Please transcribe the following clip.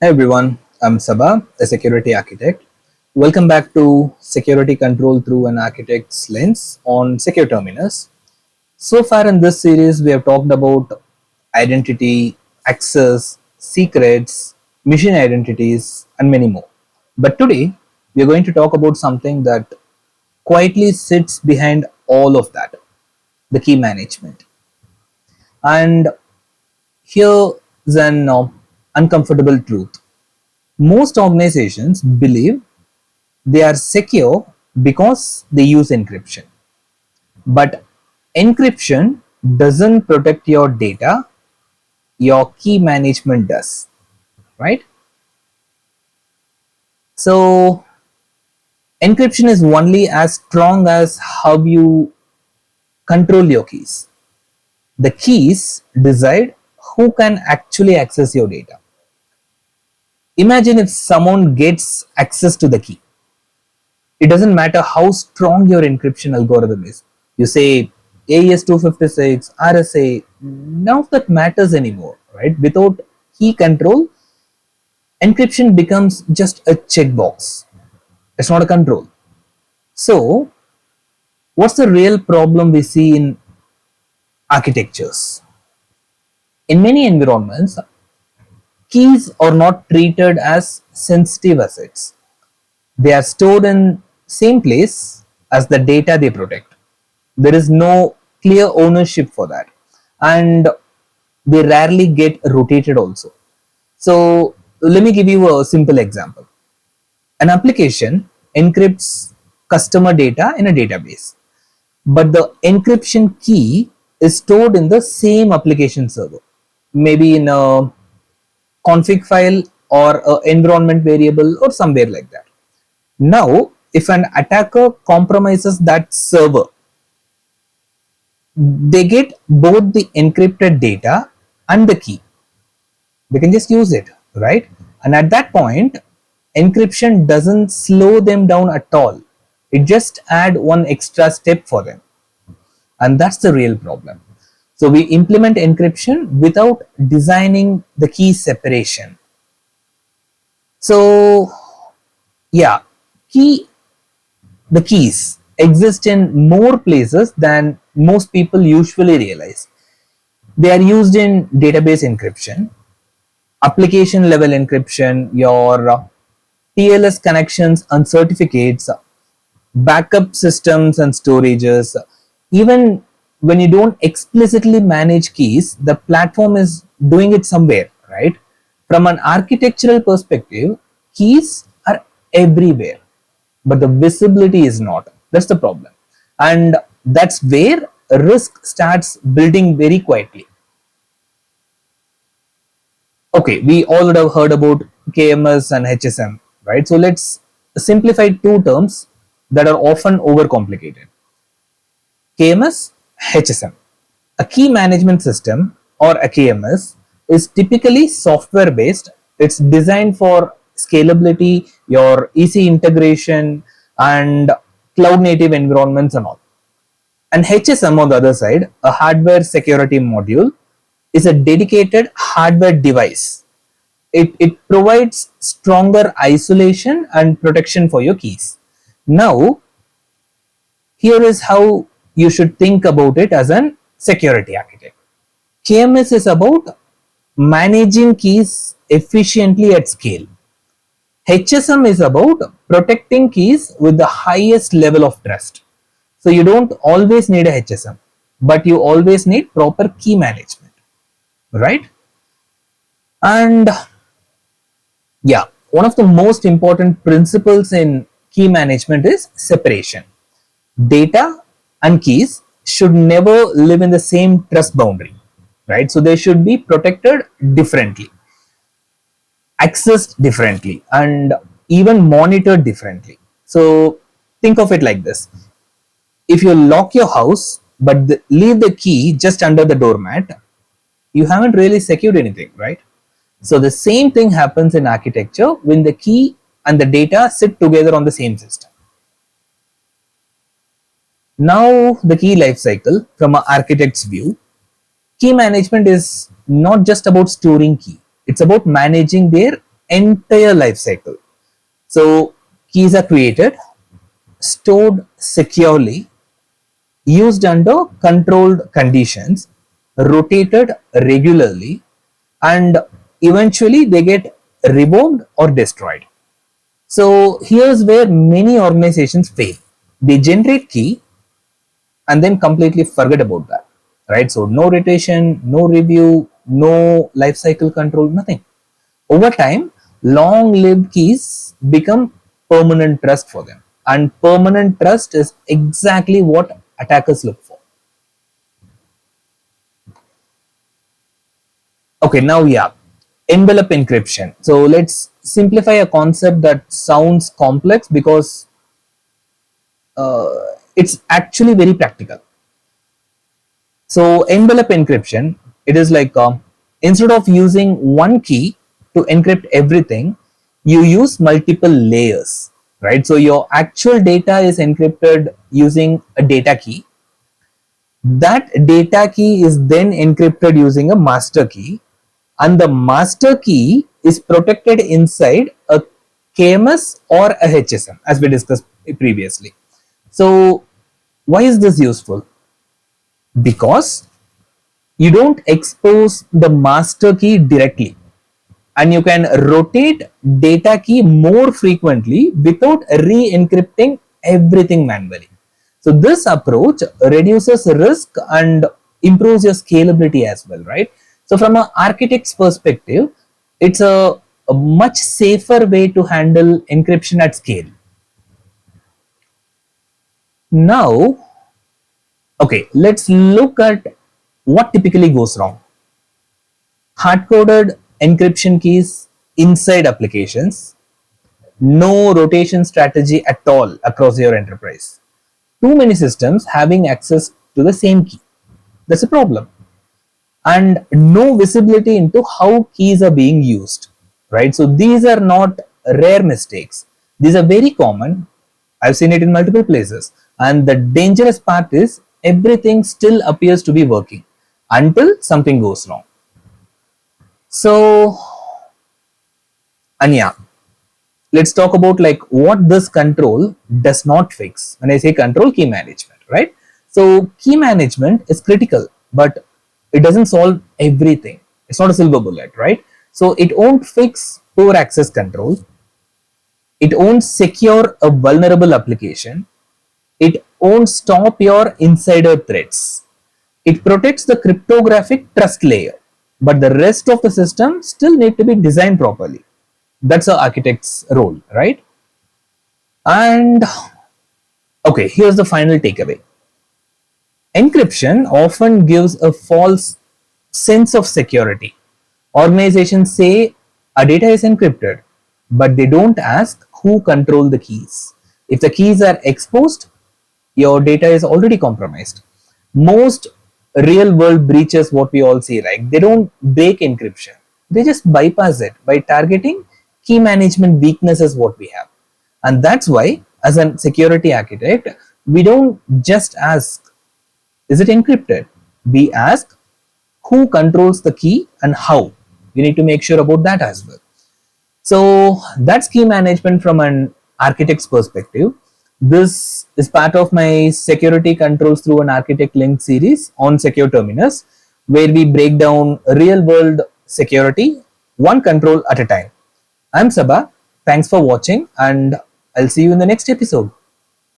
Hi everyone, I'm Sabah, a security architect. Welcome back to Security Control Through an Architect's Lens on Secure Terminus. So far in this series, we have talked about identity, access, secrets, machine identities, and many more. But today, we are going to talk about something that quietly sits behind all of that, the key management. And here is an uncomfortable truth. Most organizations believe they are secure because they use encryption. But encryption doesn't protect your data, your key management does, right? So, encryption is only as strong as how you control your keys. The keys decide who can actually access your data. Imagine if someone gets access to the key. It doesn't matter how strong your encryption algorithm is. You say AES 256, RSA, none of that matters anymore, right? Without key control, encryption becomes just a checkbox. It's not a control. So, what's the real problem we see in architectures? In many environments, keys are not treated as sensitive assets. They are stored in same place as the data they protect. There is no clear ownership for that, and they rarely get rotated also. So let me give you a simple example. An application encrypts customer data in a database, but the encryption key is stored in the same application server, maybe in a config file or a environment variable or somewhere like that. Now if an attacker compromises that server, they get both the encrypted data and the key. They can just use it, right? And at that point, encryption doesn't slow them down at all. It just add one extra step for them. And that's the real problem. So we implement encryption without designing the key separation. So yeah, key the keys exist in more places than most people usually realize. They are used in database encryption, application level encryption, your TLS connections and certificates, backup systems and storages. Even when you don't explicitly manage keys, the platform is doing it somewhere, right? From an architectural perspective, keys are everywhere, but the visibility is not. That's the problem. And that's where risk starts building very quietly. Okay, we all would have heard about KMS and HSM, right? So let's simplify two terms that are often overcomplicated. KMS, HSM. A key management system or a KMS is typically software based. It's designed for scalability, your easy integration, and cloud native environments and all. And HSM on the other side, a hardware security module, is a dedicated hardware device. It provides stronger isolation and protection for your keys. Now, here is how you should think about it as an security architect. KMS is about managing keys efficiently at scale. HSM is about protecting keys with the highest level of trust. So you don't always need a HSM, but you always need proper key management, right? And yeah, one of the most important principles in key management is separation. Data and keys should never live in the same trust boundary, right? So they should be protected differently, accessed differently, and even monitored differently. So think of it like this. If you lock your house but leave the key just under the doormat, you haven't really secured anything, right? So the same thing happens in architecture when the key and the data sit together on the same system. Now the key lifecycle from an architect's view, key management is not just about storing key. It's about managing their entire life cycle. So keys are created, stored securely, used under controlled conditions, rotated regularly, and eventually they get revoked or destroyed. So here's where many organizations fail. They generate key and then completely forget about that, right? So no rotation, no review, no life cycle control, nothing. Over time, long lived keys become permanent trust for them, and permanent trust is exactly what attackers look for. Okay, now yeah, envelope encryption. So let's simplify a concept that sounds complex because it's actually very practical. So envelope encryption, it is like instead of using one key to encrypt everything, you use multiple layers, right? So your actual data is encrypted using a data key. That data key is then encrypted using a master key, and the master key is protected inside a KMS or a HSM, as we discussed previously. So why is this useful? Because you don't expose the master key directly, and you can rotate data key more frequently without re-encrypting everything manually. So this approach reduces risk and improves your scalability as well, right? So from an architect's perspective, it's a much safer way to handle encryption at scale. Now, okay, let's look at what typically goes wrong. Hard-coded encryption keys inside applications, no rotation strategy at all across your enterprise. Too many systems having access to the same key. That's a problem. And no visibility into how keys are being used, right? So these are not rare mistakes. These are very common. I've seen it in multiple places. And the dangerous part is everything still appears to be working until something goes wrong. So, Anya, let's talk about like what this control does not fix. When I say control, key management, right? So key management is critical, but it doesn't solve everything. It's not a silver bullet, right? So it won't fix poor access control. It won't secure a vulnerable application. It won't stop your insider threats. It protects the cryptographic trust layer, but the rest of the system still need to be designed properly. That's the architect's role, right? And okay, here's the final takeaway. Encryption often gives a false sense of security. Organizations say our data is encrypted, but they don't ask who control the keys. If the keys are exposed, your data is already compromised. Most real world breaches, what we all see, like they don't break encryption, they just bypass it by targeting key management weaknesses what we have. And that's why as a security architect, we don't just ask is it encrypted, we ask who controls the key and how. We need to make sure about that as well. So that's key management from an architect's perspective. This is part of my security controls through an architect link series on Secure Terminus, where we break down real world security one control at a time. I'm Sabah. Thanks for watching, and I'll see you in the next episode.